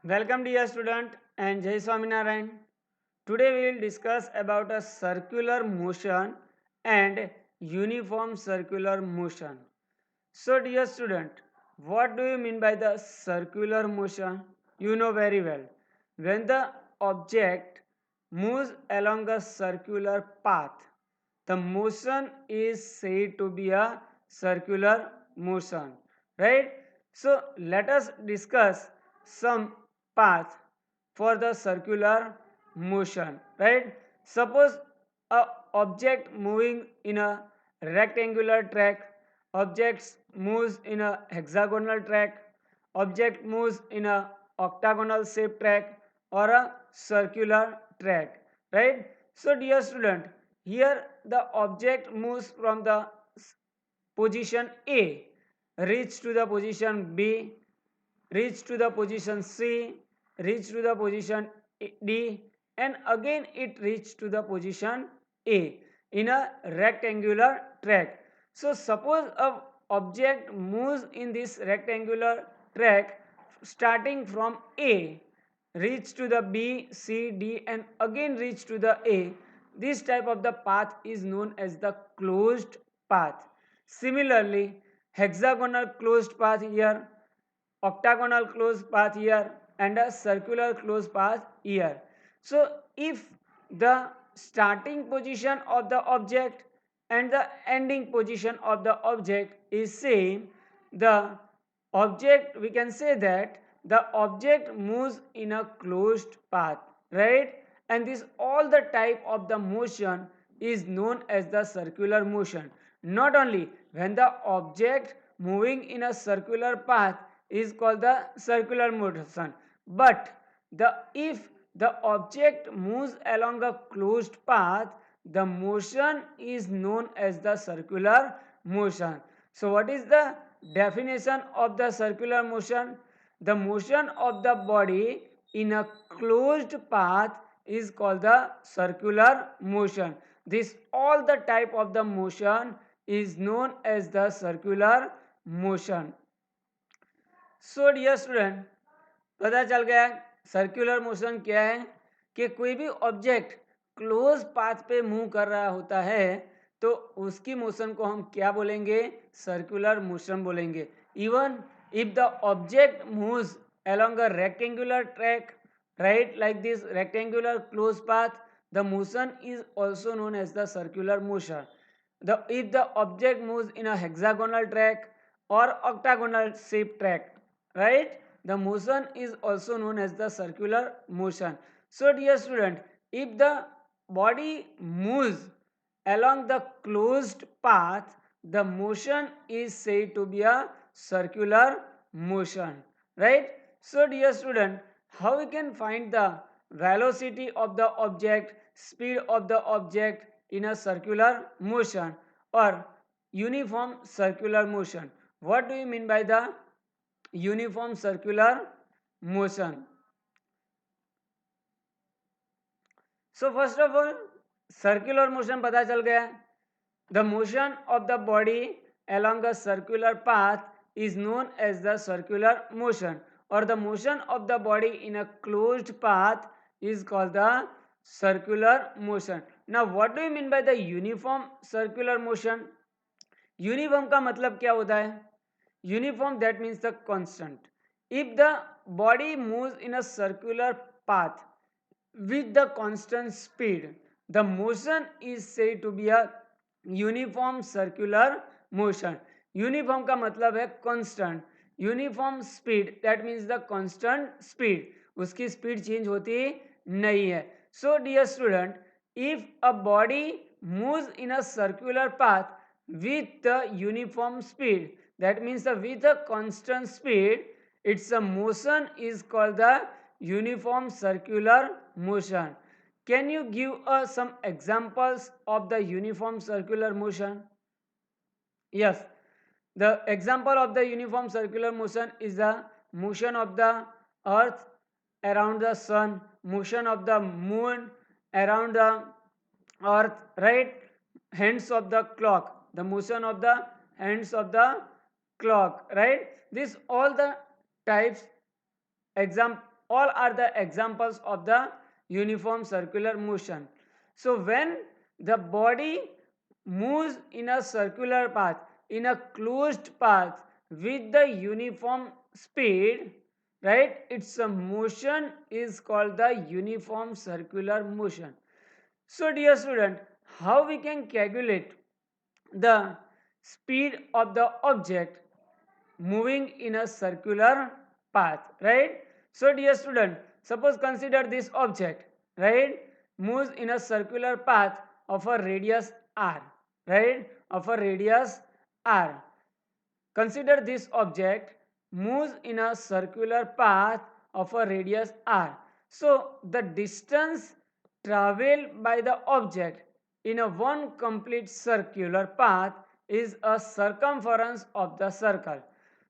Welcome dear student and Jai Swaminarayan. Today we will discuss about a circular motion and uniform circular motion. So dear student, what do you mean by the circular motion? You know very well. When the object moves along a circular path, the motion is said to be a circular motion, right? So let us discuss some path for the circular motion, right? Suppose a object moving in a rectangular track, objects moves in a hexagonal track, object moves in a octagonal shaped track or a circular track, right? So dear student, here the object moves from the position A, reach to the position B, reach to the position C, reach to the position D, and again it reach to the position A in a rectangular track. So suppose a object moves in this rectangular track starting from A, reach to the B, C, D, and again reach to the A. This type of the path is known as the closed path. Similarly, hexagonal closed path here, octagonal closed path here, and a circular closed path here. So if the starting position of the object and the ending position of the object is same, the object, we can say that the object moves in a closed path, right? And this all the type of the motion is known as the circular motion. Not only when the object moving in a circular path is called the circular motion, but the if the object moves along a closed path, the motion is known as the circular motion. So what is the definition of the circular motion? The motion of the body in a closed path is called the circular motion. This all the type of the motion is known as the circular motion. So dear student, पता चल गया circular motion क्या है कि कोई भी object close path पे move कर रहा होता है तो उसकी मोशन को हम क्या बोलेंगे? सर्कुलर मोशन बोलेंगे. Even if the object moves along a rectangular track, right, like this rectangular closed path, the motion is also known as the circular motion. If the object moves in a hexagonal track or octagonal shaped track, right, the motion is also known as the circular motion. So dear student, if the body moves along the closed path, the motion is said to be a circular motion, right? So dear student, how we can find the velocity of the object, speed of the object in a circular motion or uniform circular motion? What do you mean by the uniform circular motion? So first of all, circular motion पता चल गया. The motion of the body along a circular path is known as the circular motion, or the motion of the body in a closed path is called the circular motion. Now what do you mean by the uniform circular motion? Uniform का मतलब क्या होता है? Uniform that means the constant. If the body moves in a circular path with the constant speed, the motion is said to be a uniform circular motion. Uniform का मतलब है constant. Uniform speed that means the constant speed, उसकी speed change होती नहीं है. So dear student, if a body moves in a circular path with the uniform speed, that means with a constant speed, its a motion is called the uniform circular motion. Can you give us some examples of the uniform circular motion? Yes, the example of the uniform circular motion is the motion of the earth around the sun, motion of the moon around the earth, right? Hands of the clock, the motion of the hands of the clock, right? This all the types all are the examples of the uniform circular motion. So when the body moves in a circular path, in a closed path with the uniform speed, right, its a motion is called the uniform circular motion. So dear student, how we can calculate the speed of the object moving in a circular path, right? So dear student, suppose consider this object, right, moves in a circular path of a radius r, right, of a radius r. Consider this object moves in a circular path of a radius r. So the distance traveled by the object in a one complete circular path is a circumference of the circle.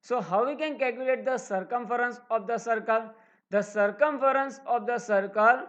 So how we can calculate the circumference of the circle? The circumference of the circle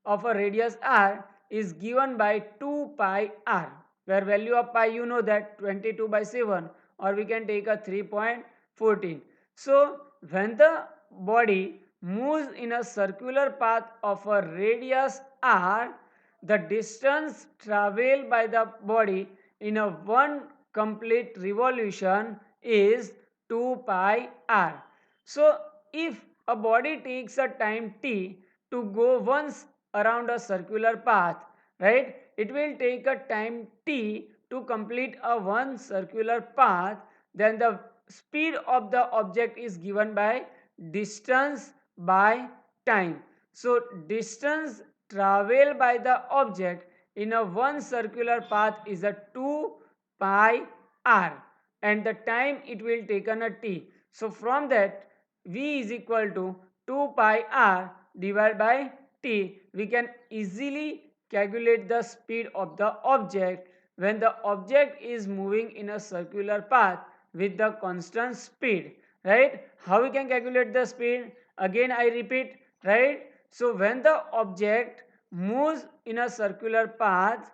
of a radius r is given by 2 pi r, where value of pi you know that 22 by 7, or we can take a 3.14. So when the body moves in a circular path of a radius r, the distance traveled by the body in a one complete revolution is 2 pi r. So if a body takes a time t to go once around a circular path, right, it will take a time t to complete a one circular path, then the speed of the object is given by distance by time. So distance traveled by the object in a one circular path is a 2 pi r, and the time it will take a t. So from that v is equal to 2 pi r divided by t. We can easily calculate the speed of the object when the object is moving in a circular path with the constant speed, right? How we can calculate the speed? Again I repeat, right? So when the object moves in a circular path,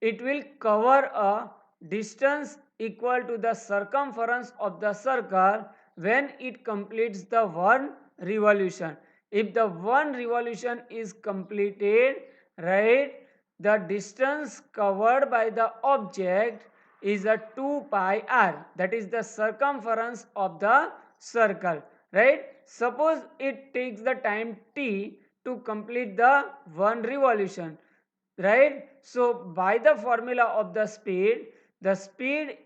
it will cover a distance equal to the circumference of the circle when it completes the one revolution. If the one revolution is completed, right, the distance covered by the object is a 2 pi r, that is the circumference of the circle, right? Suppose it takes the time t to complete the one revolution, right? So by the formula of the speed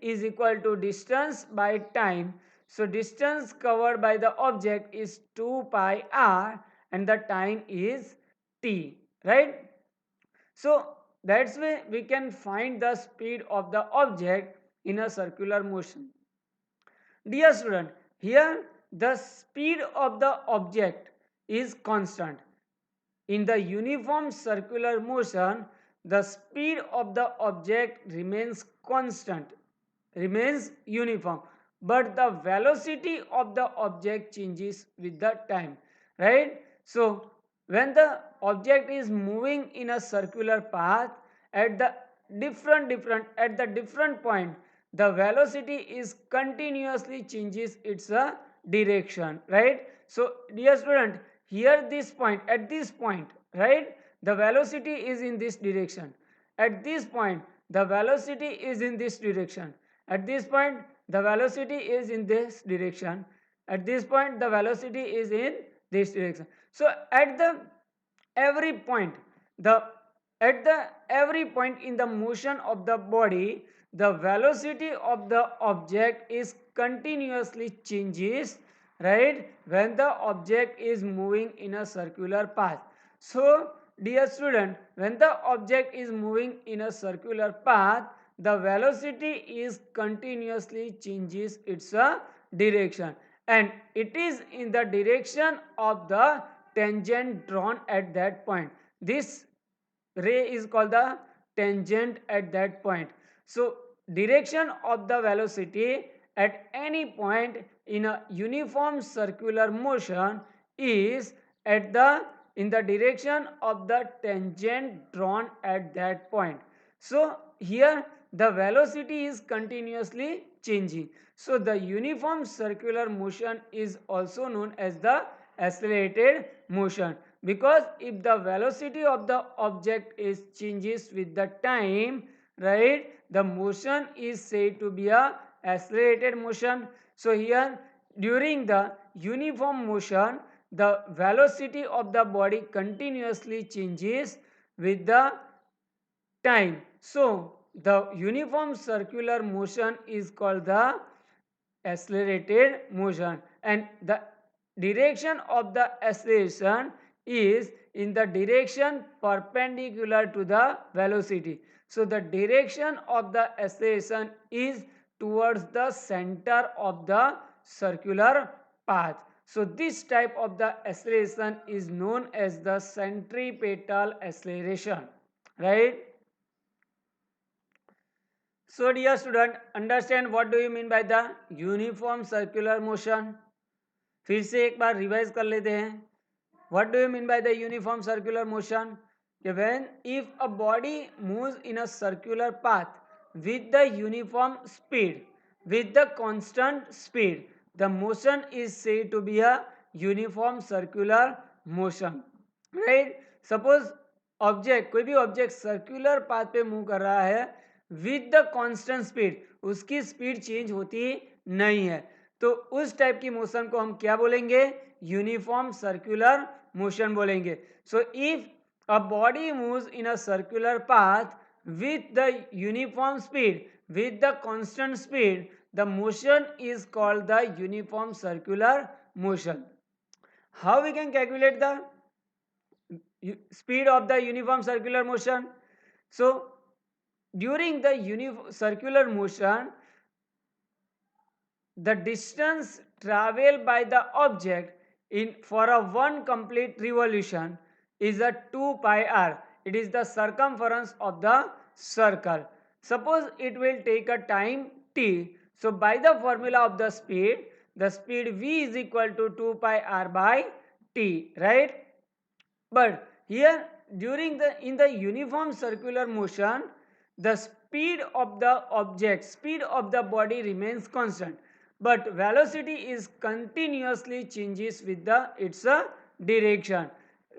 is equal to distance by time. So distance covered by the object is 2 pi r and the time is t, right? So that's why we can find the speed of the object in a circular motion. Dear student, here the speed of the object is constant. In the uniform circular motion, the speed of the object remains constant, remains uniform, but the velocity of the object changes with the time, right? So when the object is moving in a circular path, at the different point, the velocity is continuously changes its direction, right? So dear student, here this point, at this point, right, the velocity is in this direction. At this point the velocity is in this direction. At this point the velocity is in this direction. At this point the velocity is in this direction. So at the every point, the at the every point in the motion of the body, the velocity of the object is continuously changes, right, when the object is moving in a circular path. So dear student, when the object is moving in a circular path, the velocity is continuously changes its direction, and it is in the direction of the tangent drawn at that point. This ray is called the tangent at that point. So direction of the velocity at any point in a uniform circular motion is at the in the direction of the tangent drawn at that point. So here the velocity is continuously changing. So the uniform circular motion is also known as the accelerated motion, because if the velocity of the object is changes with the time, right, the motion is said to be a accelerated motion. So here during the uniform motion, the velocity of the body continuously changes with the time. So the uniform circular motion is called the accelerated motion, and the direction of the acceleration is in the direction perpendicular to the velocity. So the direction of the acceleration is towards the center of the circular path. So this type of the acceleration is known as the centripetal acceleration, right? So dear student, understand what do you mean by the uniform circular motion? फिर से एक बार revise कर लेते हैं. What do you mean by the uniform circular motion? When if a body moves in a circular path with the uniform speed, with the constant speed, the motion is said to be a uniform circular motion, right? Suppose object, कोई भी object circular path पे move कर रहा है with the constant speed, उसकी speed change होती नहीं है, तो उस टाइप की मोशन को हम क्या बोलेंगे? यूनिफॉर्म सर्कुलर मोशन बोलेंगे. So if a body moves in a circular path with the uniform speed, with the constant speed, the motion is called the uniform circular motion. How we can calculate the speed of the uniform circular motion? So during the circular motion, the distance traveled by the object in for a one complete revolution is a 2 pi r. It is the circumference of the circle. Suppose it will take a time t. So by the formula of the speed v is equal to 2 pi r by t, right? But here during the uniform circular motion, the speed of the object, speed of the body remains constant, but velocity is continuously changes with the its direction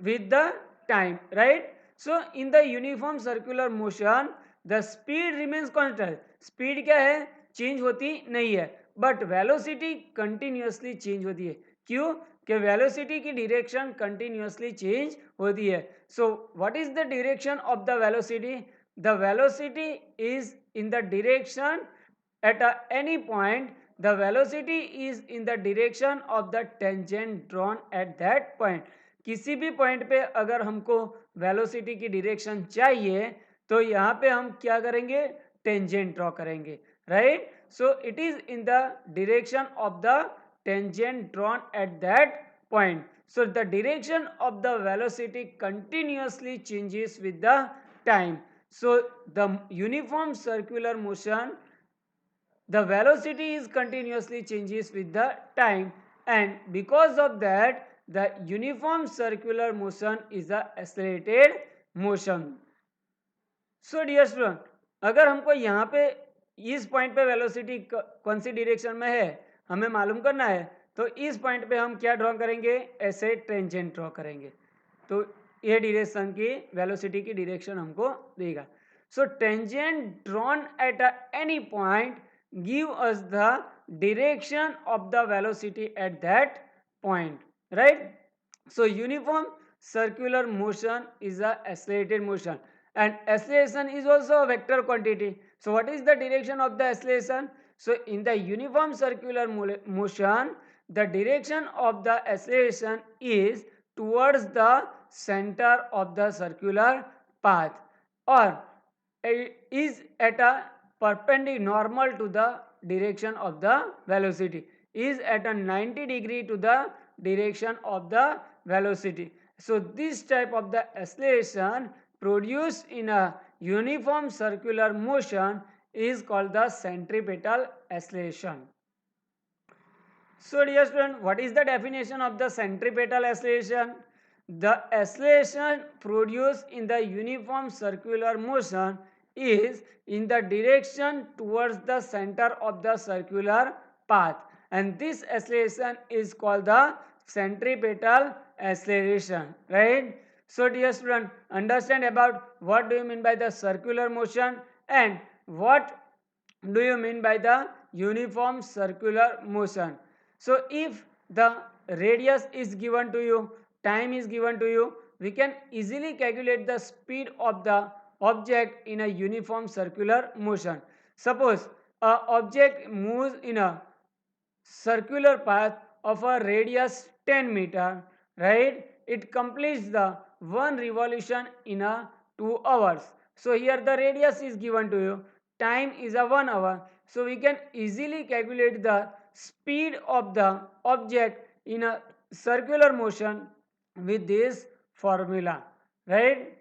with the time, right? So in the uniform circular motion, the speed remains constant. Speed क्या है? Change होती नहीं है, but velocity continuously change होती है. क्यों? कि velocity की डायरेक्शन कंटिन्यूसली चेंज होती है. So what is the direction of the velocity? The velocity is in the direction at any point, the velocity is in the direction of the tangent drawn at that point. किसी भी point पे अगर हमको velocity की direction चाहिए तो यहाँ पे हम क्या करेंगे? टेंजेंट ड्रॉ करेंगे, right? So it is in the direction of the tangent drawn at that point. So the direction of the velocity continuously changes with the time. So the uniform circular motion, the velocity is continuously changes with the time, and because of that the uniform circular motion is a accelerated motion. So dear student, अगर हमको यहाँ पे इस point पे velocity कौन सी direction में है हमें मालूम करना है, तो इस पॉइंट पे हम क्या ड्रॉ करेंगे? ऐसे टेंजेंट ड्रॉ करेंगे, तो ये डायरेक्शन की वेलोसिटी की डायरेक्शन हमको देगा. So tangent drawn at any point give us the direction of the velocity at that point, right? So uniform circular motion is a accelerated motion, and acceleration is also a vector quantity. So what is the direction of the acceleration? So in the uniform circular motion, the direction of the acceleration is towards the center of the circular path, or is at a perpendicular normal to the direction of the velocity, is at a 90 degree to the direction of the velocity. So this type of the acceleration produced in a uniform circular motion is called the centripetal acceleration. So dear student, what is the definition of the centripetal acceleration? The acceleration produced in the uniform circular motion is in the direction towards the center of the circular path, and this acceleration is called the centripetal acceleration, right? So dear student, understand about what do you mean by the circular motion and what do you mean by the uniform circular motion. So if the radius is given to you, time is given to you, we can easily calculate the speed of the object in a uniform circular motion. Suppose a object moves in a circular path of a radius 10 meter, right? It completes the one revolution in a 2 hours. So here the radius is given to you, time is a 1 hour. So we can easily calculate the speed of the object in a circular motion with this formula, right?